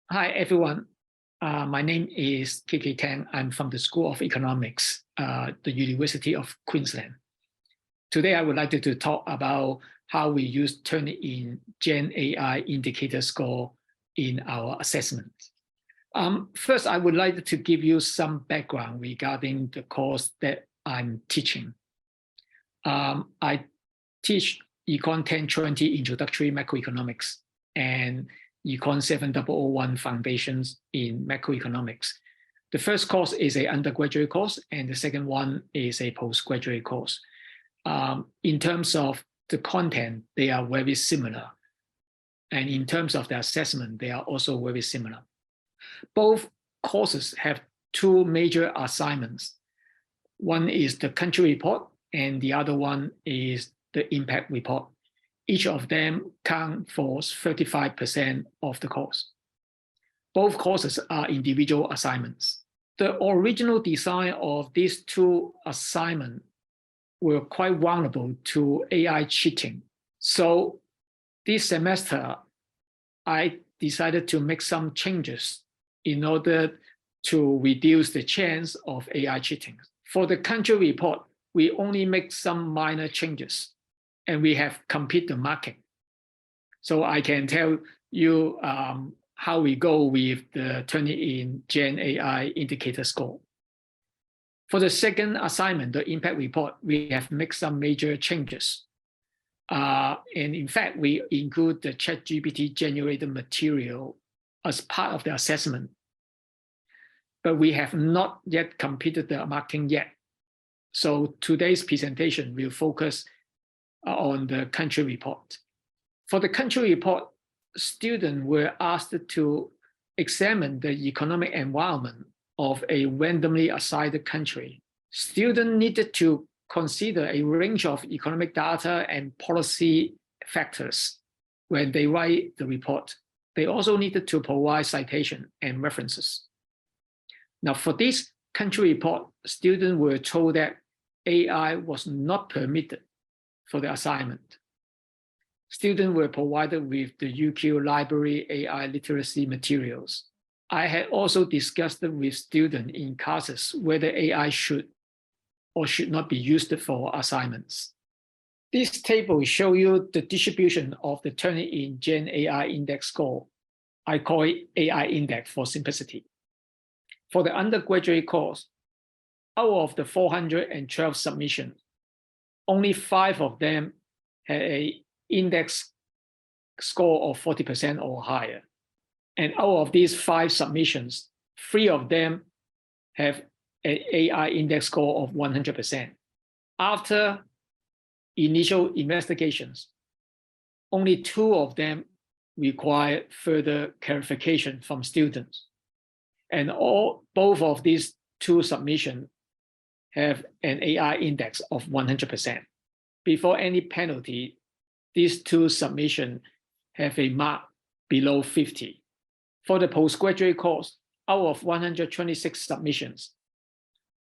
Hi, everyone. My name is Tang. I'm from the School of Economics, the University of Queensland. Today, I would like to talk about how we use Turnitin Gen AI indicator score in our assessment. First, I would like to give you some background regarding the course that I'm teaching. I teach Econ 1020 Introductory Macroeconomics and Econ 7001 Foundations in Macroeconomics. The first course is an undergraduate course, and the second one is a postgraduate course. In terms of the content, they are very similar. And in terms of the assessment, they are also very similar. Both courses have two major assignments. One is the country report, and the other one is the impact report. Each of them count for 35% of the course. Both courses are individual assignments. The original design of these two assignments were quite vulnerable to AI cheating. So this semester, I decided to make some changes in order to reduce the chance of AI cheating. For the country report, we only make some minor changes, and we have complete the marking. So I can tell you how we go with the Turnitin Gen AI indicator score. For the second assignment, the impact report, we have made some major changes. And in fact, we include the ChatGPT generated material as part of the assessment. But we have not yet completed the marking yet. So today's presentation will focus on the country report. For the country report, students were asked to examine the economic environment of a randomly assigned country. Students needed to consider a range of economic data and policy factors when they write the report. They also needed to provide citation and references. Now, for this country report, students were told that AI was not permitted for the assignment. Students were provided with the UQ Library AI literacy materials. I had also discussed with students in classes whether AI should or should not be used for assignments. This table shows you the distribution of the Turnitin Gen AI index score. I call it AI index for simplicity. For the undergraduate course, out of the 412 submissions, only 5 of them had an index score of 40% or higher. And out of these 5 submissions, 3 of them have an AI index score of 100%. After initial investigations, only 2 of them require further clarification from students. And both of these 2 submissions have an AI index of 100%. Before any penalty, these 2 submissions have a mark below 50. For the postgraduate course, out of 126 submissions,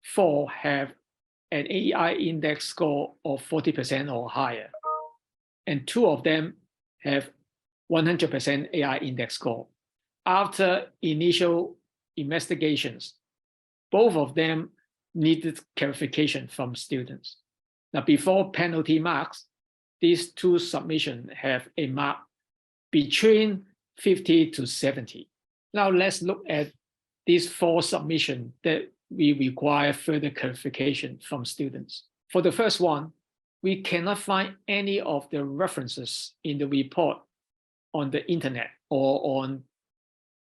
4 have an AI index score of 40% or higher, and 2 of them have 100% AI index score. After initial investigations, both of them needed clarification from students. Now, before penalty marks, these 2 submissions have a mark between 50 to 70. Now let's look at these 4 submissions that we require further clarification from students. For the first one, we cannot find any of the references in the report on the internet or on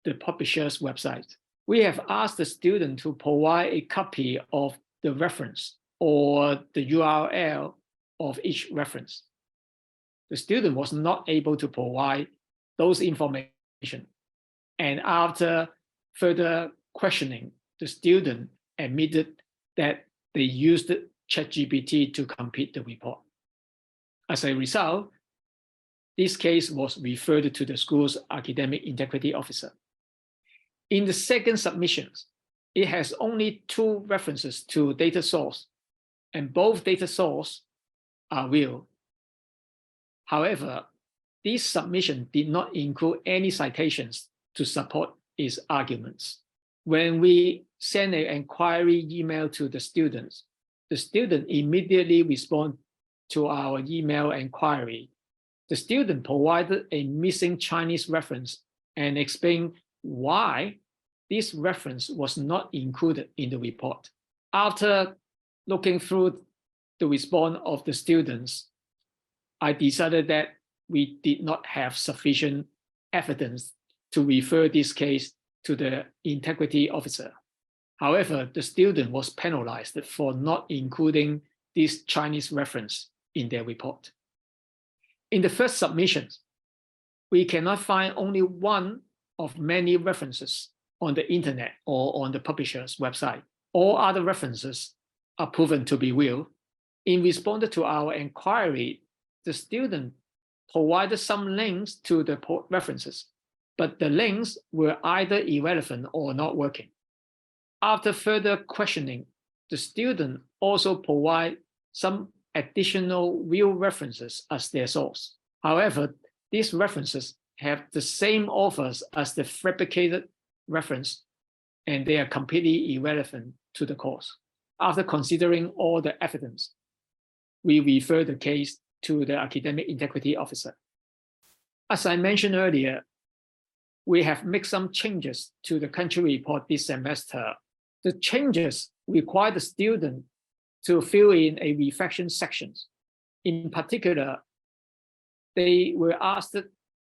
the publisher's website. We have asked the student to provide a copy of the reference or the URL of each reference. The student was not able to provide those information. And after further questioning, the student admitted that they used ChatGPT to complete the report. As a result, this case was referred to the school's academic integrity officer. In the second submissions, it has only 2 references to data source, and both data sources are real. However, this submission did not include any citations to support is arguments. When we send an inquiry email to the student immediately responds to our email inquiry. The student provided a missing Chinese reference and explained why this reference was not included in the report. After looking through the response of the students, I decided that we did not have sufficient evidence to refer this case to the integrity officer. However, the student was penalized for not including this Chinese reference in their report. In the first submission, we cannot find only one of many references on the internet or on the publisher's website. All other references are proven to be real. In response to our inquiry, the student provided some links to the references, but the links were either irrelevant or not working. After further questioning, the student also provided some additional real references as their source. However, these references have the same authors as the fabricated reference, and they are completely irrelevant to the course. After considering all the evidence, we refer the case to the academic integrity officer. As I mentioned earlier, we have made some changes to the country report this semester. The changes require the student to fill in a reflection section. In particular, they were asked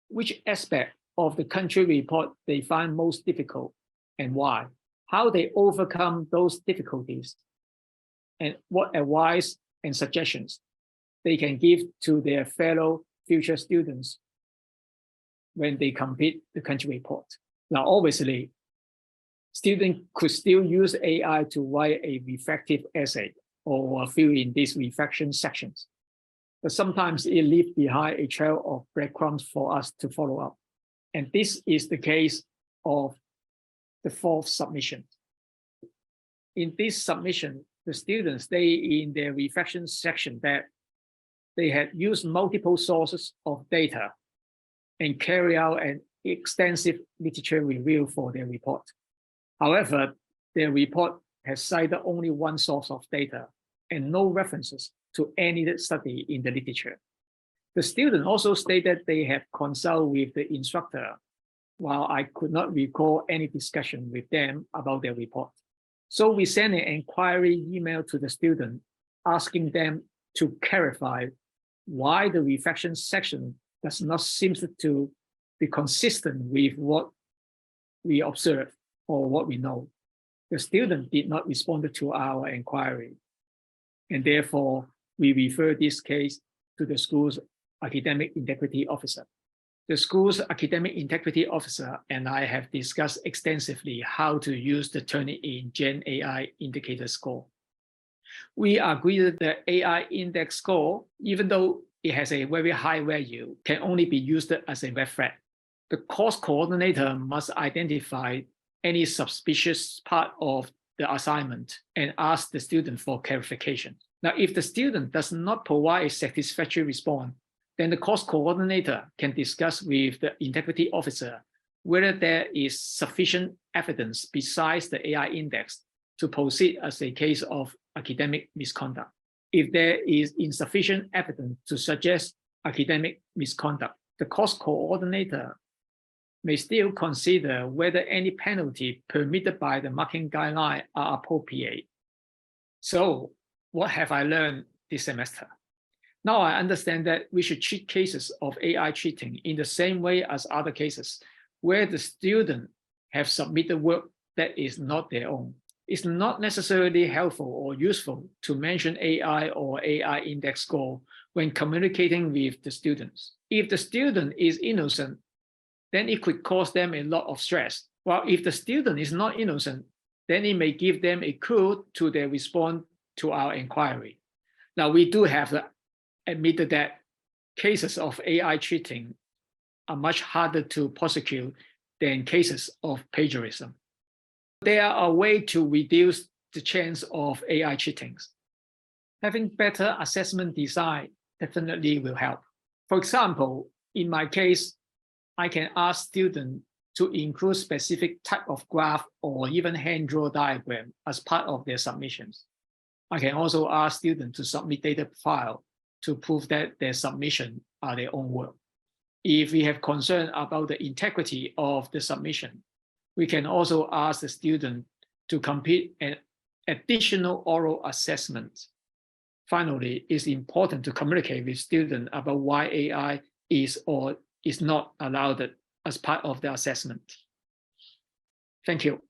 which aspect of the country report they find most difficult and why, how they overcome those difficulties, and what advice and suggestions they can give to their fellow future students when they complete the country report. Now, obviously, students could still use AI to write a reflective essay or fill in these reflection sections, but sometimes it leaves behind a trail of breadcrumbs for us to follow up. And this is the case of the fourth submission. In this submission, the students say in their reflection section that they had used multiple sources of data and carry out an extensive literature review for their report. However, their report has cited only one source of data and no references to any study in the literature. The student also stated they have consulted with the instructor, while I could not recall any discussion with them about their report. So we sent an inquiry email to the student asking them to clarify why the reflection section does not seem to be consistent with what we observe or what we know. The student did not respond to our inquiry, and therefore we refer this case to the school's academic integrity officer. The school's academic integrity officer and I have discussed extensively how to use the Turnitin Gen AI indicator score. We agree that the AI index score, even though it has a very high value, can only be used as a red flag. The course coordinator must identify any suspicious part of the assignment and ask the student for clarification. Now, if the student does not provide a satisfactory response, then the course coordinator can discuss with the integrity officer whether there is sufficient evidence besides the AI index to proceed as a case of academic misconduct. If there is insufficient evidence to suggest academic misconduct, the course coordinator may still consider whether any penalty permitted by the marking guideline are appropriate. So, what have I learned this semester? Now I understand that we should treat cases of AI cheating in the same way as other cases where the student have submitted work that is not their own. It's not necessarily helpful or useful to mention AI or AI index score when communicating with the students. If the student is innocent, then it could cause them a lot of stress. While if the student is not innocent, then it may give them a clue to their response to our inquiry. Now, we do have to admit that cases of AI cheating are much harder to prosecute than cases of plagiarism. There are a way to reduce the chance of AI cheating. Having better assessment design definitely will help. For example, in my case, I can ask students to include specific type of graph or even hand-drawn diagram as part of their submissions. I can also ask students to submit data file to prove that their submission are their own work. If we have concern about the integrity of the submission, we can also ask the student to complete an additional oral assessment. Finally, it's important to communicate with students about why AI is or is not allowed as part of the assessment. Thank you.